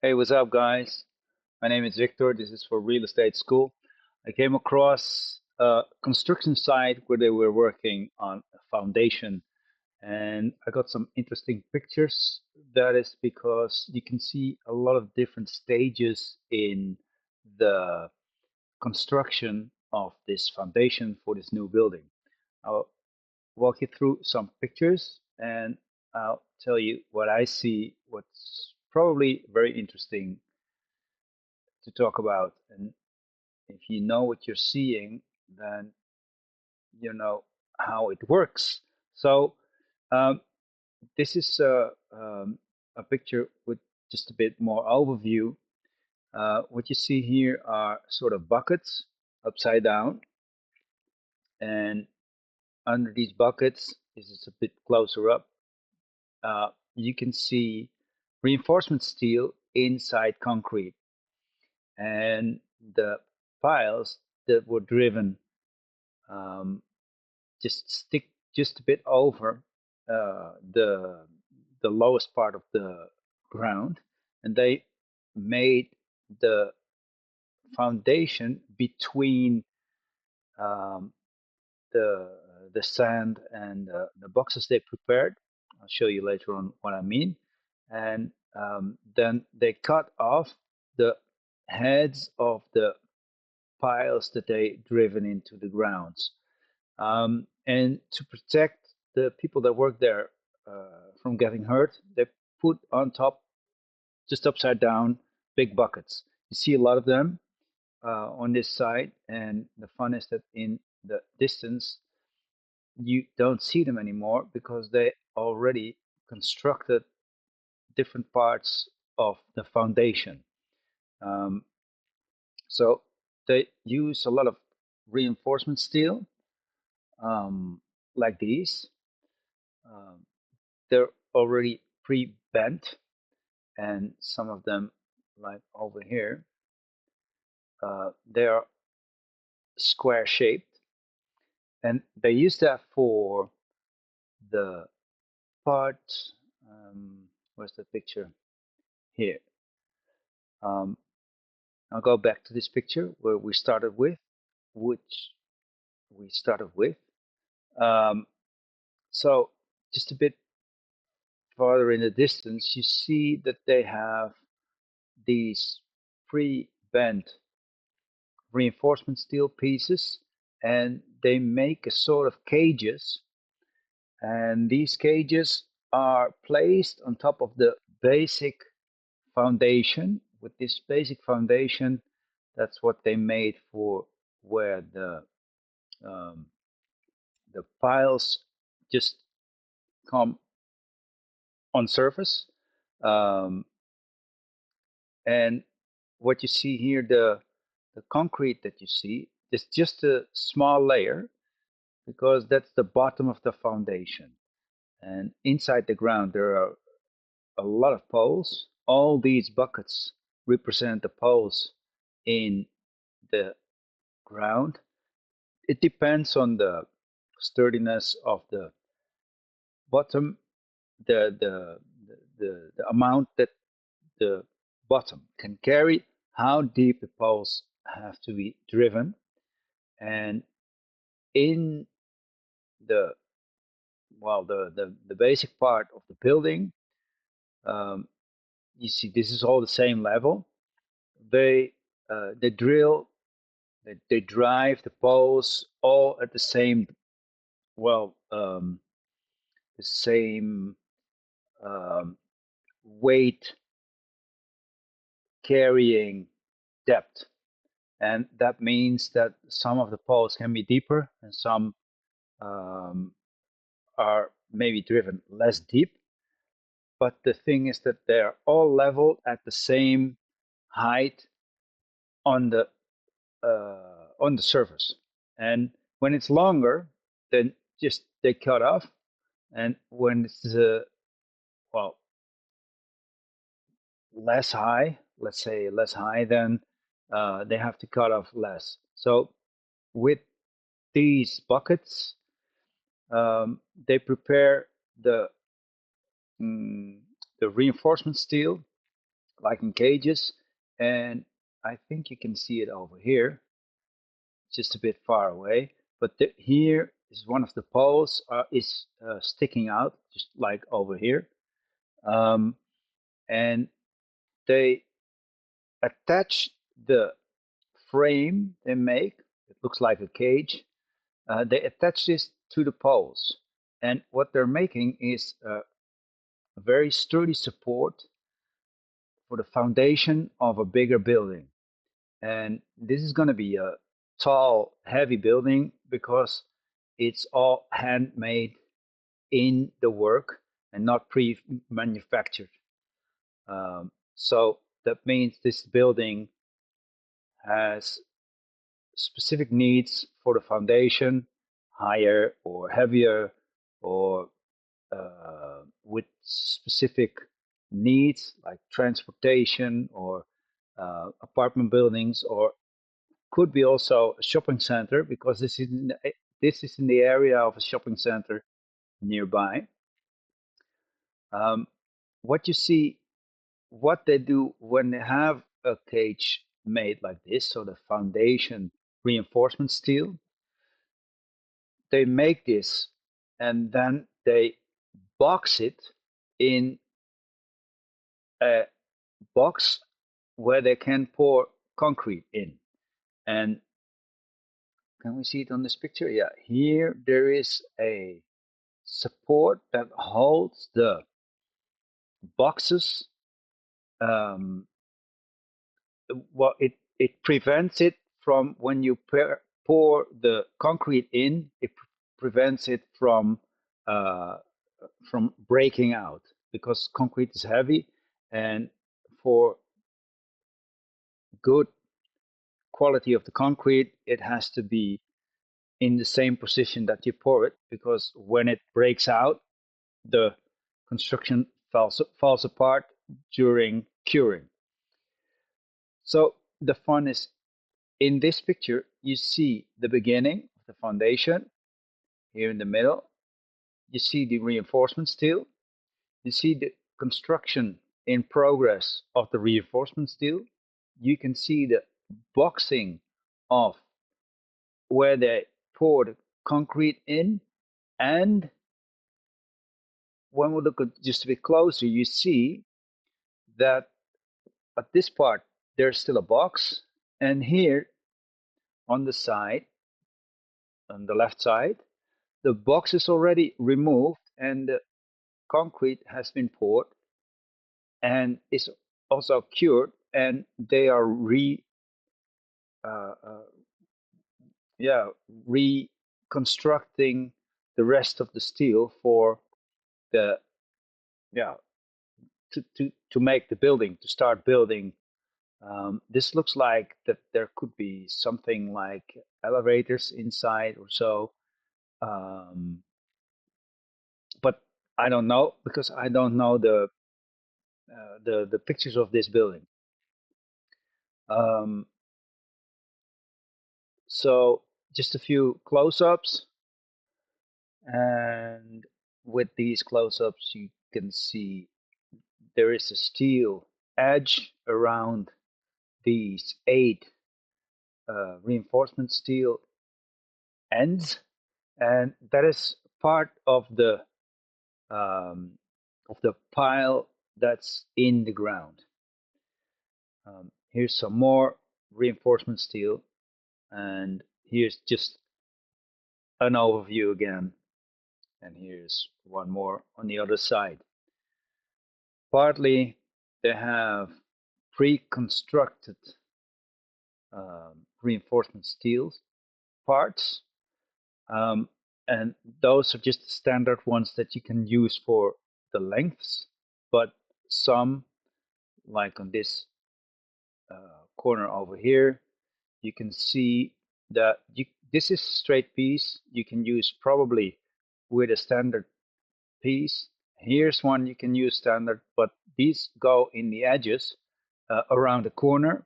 Hey, what's up, guys? My name is Victor. This is for Real Estate School. I came across a construction site where they were working on a foundation, and I got some interesting pictures. That is because you can see a lot of different stages in the construction of this foundation for this new building. I'll walk you through some pictures and I'll tell you what I see, what's probably very interesting to talk about. And if you know what you're seeing, then you know how it works. So um, this is a picture with just a bit more overview. What you see here are sort of buckets upside down, and under these buckets, this is a bit closer up. You can see reinforcement steel inside concrete, and the piles that were driven um, just stick just a bit over the lowest part of the ground, and they made the foundation between um, the the sand and the boxes they prepared. I'll show you later on what I mean. And then they cut off the heads of the piles that they driven into the grounds. And to protect the people that work there from getting hurt, they put on top, just upside down, big buckets. You see a lot of them on this side, and the fun is that in the distance, you don't see them anymore because they already constructed different parts of the foundation. Um, so they use a lot of reinforcement steel um, like these. Um, they're already pre-bent, and some of them, like over here, they are square shaped, and they use that for the part. Where's the picture? Here. Um, I'll go back to this picture where we started with, which we started with. Um, so just a bit farther in the distance, you see that they have these pre-bent reinforcement steel pieces, and they make a sort of cages, and these cages are placed on top of the basic foundation. With this basic foundation, that's what they made for where um, the piles just come on surface. Um, and what you see here, the concrete that you see, is just a small layer because that's the bottom of the foundation. And inside the ground, there are a lot of poles. All these buckets represent the poles in the ground. It depends on the sturdiness of the bottom, the amount that the bottom can carry, how deep the poles have to be driven, and in the the basic part of the building, um, you see this is all the same level. They drill, they drive the poles all at the same well the same um, weight carrying depth. And that means that some of the poles can be deeper and some um, are maybe driven less deep. But the thing is that they're all leveled at the same height on the surface. And when it's longer, then just they cut off. And when it's well less high, let's say less high, then they have to cut off less. So with these buckets, they prepare the mm, the reinforcement steel like in cages, and I think you can see it over here, just a bit far away. But here is one of the poles is sticking out, just like over here, um, and they attach the frame they make. It looks like a cage. They attach this to the poles, and what they're making is a very sturdy support for the foundation of a bigger building. And this is going to be a tall, heavy building because it's all handmade in the work and not pre-manufactured. So that means this building has specific needs for the foundation, higher or heavier, or with specific needs like transportation or apartment buildings, or could be also a shopping center because this is in the area of a shopping center nearby. Um, what you see, what they do when they have a cage made like this, so the foundation reinforcement steel, they make this and then they box it in a box where they can pour concrete in. And can we see it on this picture? Yeah, here there is a support that holds the boxes. Um, well, it prevents it from when you pour the concrete in. It prevents it from breaking out because concrete is heavy, and for good quality of the concrete, it has to be in the same position that you pour it, because when it breaks out, the construction falls apart during curing. So the fun is in this picture, you see the beginning of the foundation here in the middle. You see the reinforcement steel. You see the construction in progress of the reinforcement steel. You can see the boxing of where they poured concrete in. And when we look at just a bit closer, you see that at this part, there's still a box. And here on the side, on the left side, the box is already removed and the concrete has been poured and is also cured, and they are uh, uh, yeah, reconstructing the rest of the steel for the yeah to make the building, to start building. This looks like that there could be something like elevators inside or so, um, but I don't know because I don't know the pictures of this building. Um, so just a few close-ups, and with these close-ups, you can see there is a steel edge around these 8 reinforcement steel ends, and that is part um, of the pile that's in the ground. Here's some more reinforcement steel, and here's just an overview again, and here's one more on the other side. Partly they have pre-constructed reinforcement steel parts, um, and those are just the standard ones that you can use for the lengths, but some, like on this corner over here, you can see that this is a straight piece. You can use probably with a standard piece. Here's one you can use standard, but these go in the edges around the corner,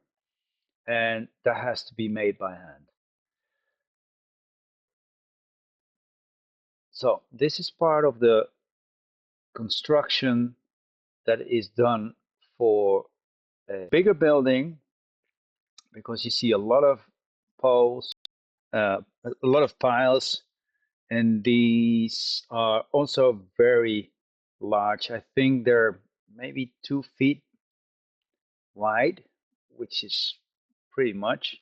and that has to be made by hand. So this is part of the construction that is done for a bigger building because you see a lot of poles, a lot of piles, and these are also very large. I think they're maybe 2 feet wide, which is pretty much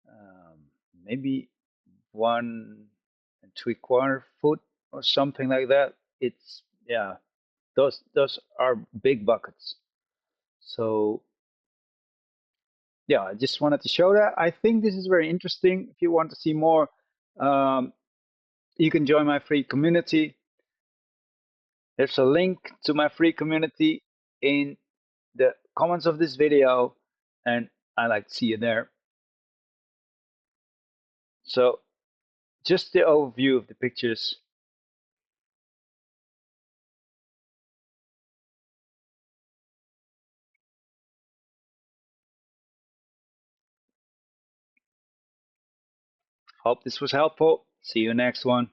um, maybe 1 3/4 foot or something like that. It's yeah, those are big buckets. So yeah, I just wanted to show that. I think this is very interesting. If you want to see more, um, you can join my free community. There's a link to my free community in the comments of this video, and I like to see you there. So just the overview of the pictures. Hope this was helpful. See you next one.